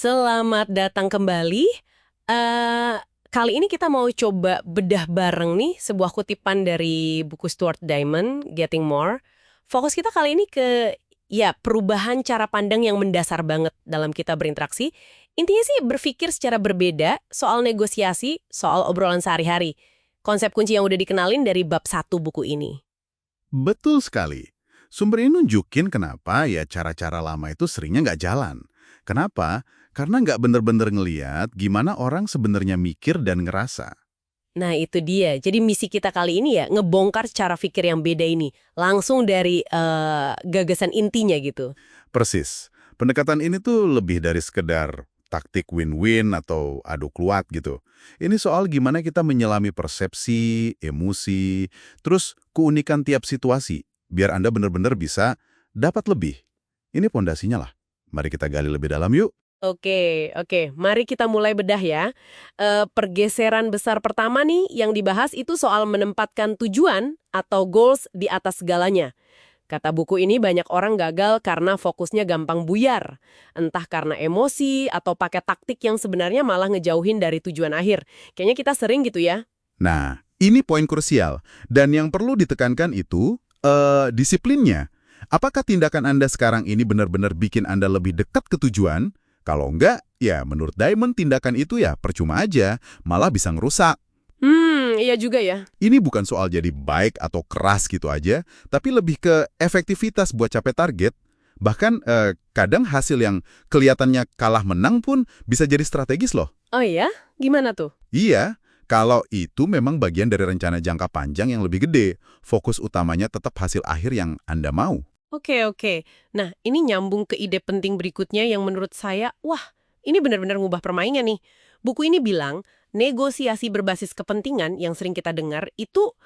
Selamat datang kembali. Eh, Kali ini kita mau coba bedah bareng nih sebuah kutipan dari buku Stuart Diamond, Getting More. Fokus kita kali ini ke perubahan cara pandang yang mendasar banget dalam kita berinteraksi. Intinya sih berpikir secara berbeda soal negosiasi, soal obrolan sehari-hari. Konsep kunci yang udah dikenalin dari bab 1 buku ini. Betul sekali. Sumber ini nunjukin kenapa ya cara-cara lama itu seringnya nggak jalan. Kenapa? Karena nggak bener-bener ngeliat gimana orang sebenarnya mikir dan ngerasa. Nah, itu dia. Jadi misi kita kali ini ya, ngebongkar cara pikir yang beda ini. Langsung dari gagasan intinya gitu. Persis. Pendekatan ini tuh lebih dari sekedar taktik win-win atau adu kuat gitu. Ini soal gimana kita menyelami persepsi, emosi, terus keunikan tiap situasi, biar Anda bener-bener bisa dapat lebih. Ini pondasinya lah. Mari kita gali lebih dalam yuk. Oke, oke. Mari kita mulai bedah ya. Pergeseran besar pertama nih yang dibahas itu soal menempatkan tujuan atau goals di atas segalanya. Kata buku ini banyak orang gagal karena fokusnya gampang buyar. Entah karena emosi atau pakai taktik yang sebenarnya malah ngejauhin dari tujuan akhir. Kayaknya kita sering gitu ya. Nah, ini poin krusial. Dan yang perlu ditekankan itu, disiplinnya. Apakah tindakan Anda sekarang ini benar-benar bikin Anda lebih dekat ke tujuan? Kalau enggak, ya menurut Diamond tindakan itu ya percuma aja, malah bisa ngerusak. Iya juga ya. Ini bukan soal jadi baik atau keras gitu aja, tapi lebih ke efektivitas buat capai target. Bahkan kadang hasil yang kelihatannya kalah menang pun bisa jadi strategis loh. Oh iya? Gimana tuh? Iya, kalau itu memang bagian dari rencana jangka panjang yang lebih gede, fokus utamanya tetap hasil akhir yang Anda mau. Oke, oke. Nah, ini nyambung ke ide penting berikutnya yang menurut saya, wah, ini benar-benar ngubah permainan nih. Buku ini bilang, negosiasi berbasis kepentingan yang sering kita dengar itu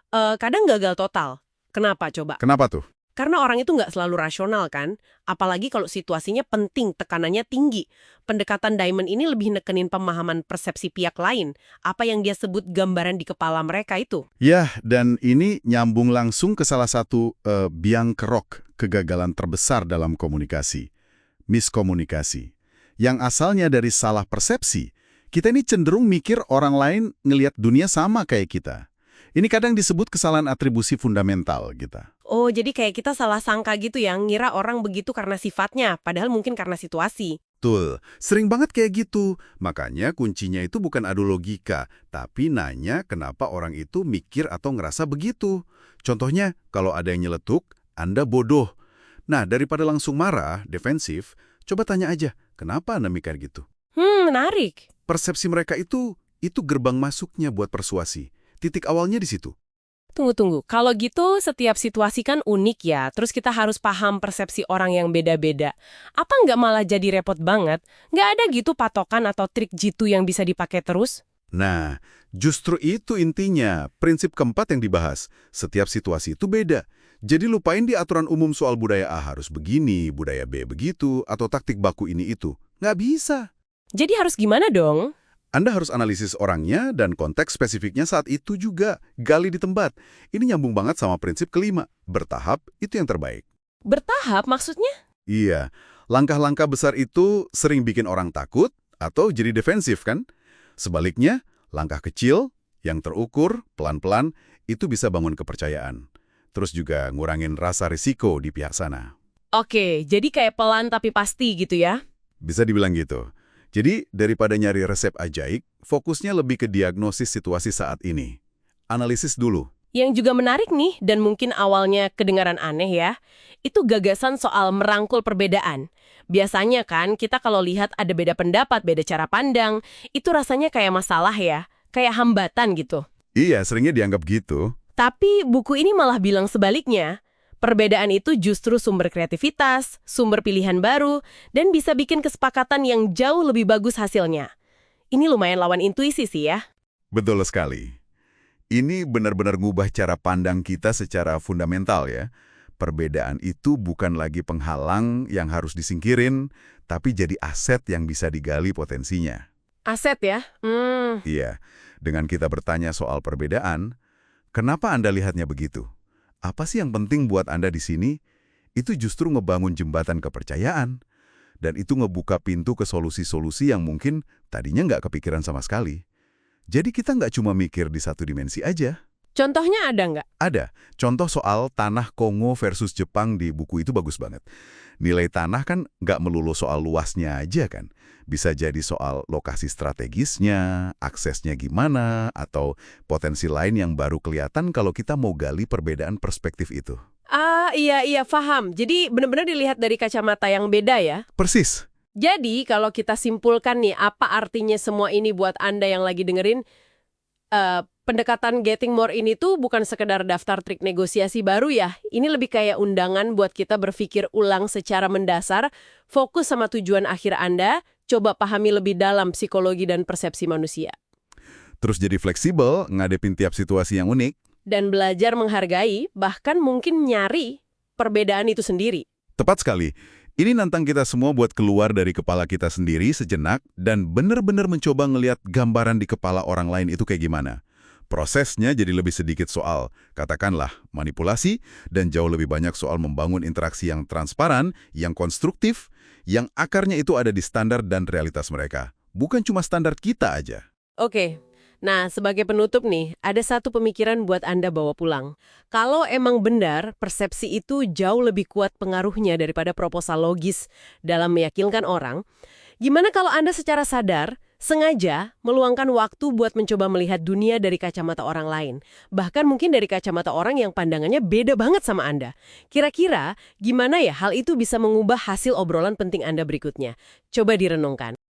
kadang gagal total. Kenapa coba? Kenapa tuh? Karena orang itu nggak selalu rasional kan, apalagi kalau situasinya penting, tekanannya tinggi. Pendekatan Diamond ini lebih nekenin pemahaman persepsi pihak lain, apa yang dia sebut gambaran di kepala mereka itu. Ya, dan ini nyambung langsung ke salah satu biang kerok kegagalan terbesar dalam komunikasi. Miskomunikasi. Yang asalnya dari salah persepsi, kita ini cenderung mikir orang lain ngelihat dunia sama kayak kita. Ini kadang disebut kesalahan atribusi fundamental kita. Oh, jadi kayak kita salah sangka gitu ya, ngira orang begitu karena sifatnya, padahal mungkin karena situasi. Betul, sering banget kayak gitu. Makanya kuncinya itu bukan adu logika, tapi nanya kenapa orang itu mikir atau ngerasa begitu. Contohnya, kalau ada yang nyeletuk, Anda bodoh. Nah, daripada langsung marah, defensif, coba tanya aja, kenapa Anda mikir gitu? Menarik. Persepsi mereka itu gerbang masuknya buat persuasi. Titik awalnya di situ. Tunggu. Kalau gitu, setiap situasi kan unik ya. Terus kita harus paham persepsi orang yang beda-beda. Apa nggak malah jadi repot banget? Nggak ada gitu patokan atau trik jitu yang bisa dipakai terus? Nah, justru itu intinya, prinsip keempat yang dibahas. Setiap situasi itu beda. Jadi lupain di aturan umum soal budaya A harus begini, budaya B begitu, atau taktik baku ini itu. Nggak bisa. Jadi harus gimana dong? Anda harus analisis orangnya dan konteks spesifiknya saat itu juga. Gali di tempat. Ini nyambung banget sama prinsip kelima. Bertahap, itu yang terbaik. Bertahap maksudnya? Iya, langkah-langkah besar itu sering bikin orang takut atau jadi defensif kan? Sebaliknya, langkah kecil yang terukur, pelan-pelan, itu bisa bangun kepercayaan. Terus juga ngurangin rasa risiko di pihak sana. Oke, jadi kayak pelan tapi pasti gitu ya? Bisa dibilang gitu. Jadi, daripada nyari resep ajaib, fokusnya lebih ke diagnosis situasi saat ini. Analisis dulu. Yang juga menarik nih, dan mungkin awalnya kedengaran aneh ya, itu gagasan soal merangkul perbedaan. Biasanya kan, kita kalau lihat ada beda pendapat, beda cara pandang, itu rasanya kayak masalah ya, kayak hambatan gitu. Iya, seringnya dianggap gitu. Tapi buku ini malah bilang sebaliknya. Perbedaan itu justru sumber kreativitas, sumber pilihan baru, dan bisa bikin kesepakatan yang jauh lebih bagus hasilnya. Ini lumayan lawan intuisi sih ya. Betul sekali. Ini benar-benar ngubah cara pandang kita secara fundamental ya. Perbedaan itu bukan lagi penghalang yang harus disingkirin, tapi jadi aset yang bisa digali potensinya. Aset ya? Iya, dengan kita bertanya soal perbedaan, kenapa Anda lihatnya begitu? Apa sih yang penting buat Anda di sini? Itu justru ngebangun jembatan kepercayaan. Dan itu ngebuka pintu ke solusi-solusi yang mungkin tadinya nggak kepikiran sama sekali. Jadi kita nggak cuma mikir di satu dimensi aja. Contohnya ada nggak? Ada. Contoh soal tanah Kongo versus Jepang di buku itu bagus banget. Nilai tanah kan nggak melulu soal luasnya aja kan. Bisa jadi soal lokasi strategisnya, aksesnya gimana, atau potensi lain yang baru kelihatan kalau kita mau gali perbedaan perspektif itu. Ah, iya, paham. Jadi benar-benar dilihat dari kacamata yang beda ya. Persis. Jadi kalau kita simpulkan nih, apa artinya semua ini buat Anda yang lagi dengerin, pendekatan Getting More ini tuh bukan sekedar daftar trik negosiasi baru ya. Ini lebih kayak undangan buat kita berpikir ulang secara mendasar, fokus sama tujuan akhir Anda, coba pahami lebih dalam psikologi dan persepsi manusia. Terus jadi fleksibel, ngadepin tiap situasi yang unik. Dan belajar menghargai, bahkan mungkin nyari perbedaan itu sendiri. Tepat sekali. Ini nantang kita semua buat keluar dari kepala kita sendiri sejenak dan benar-benar mencoba ngelihat gambaran di kepala orang lain itu kayak gimana. Prosesnya jadi lebih sedikit soal, katakanlah, manipulasi, dan jauh lebih banyak soal membangun interaksi yang transparan, yang konstruktif, yang akarnya itu ada di standar dan realitas mereka. Bukan cuma standar kita aja. Oke. Nah, sebagai penutup nih, ada satu pemikiran buat Anda bawa pulang. Kalau emang benar, persepsi itu jauh lebih kuat pengaruhnya daripada proposal logis dalam meyakinkan orang, gimana kalau Anda secara sadar, sengaja meluangkan waktu buat mencoba melihat dunia dari kacamata orang lain, bahkan mungkin dari kacamata orang yang pandangannya beda banget sama Anda. Kira-kira gimana ya hal itu bisa mengubah hasil obrolan penting Anda berikutnya? Coba direnungkan.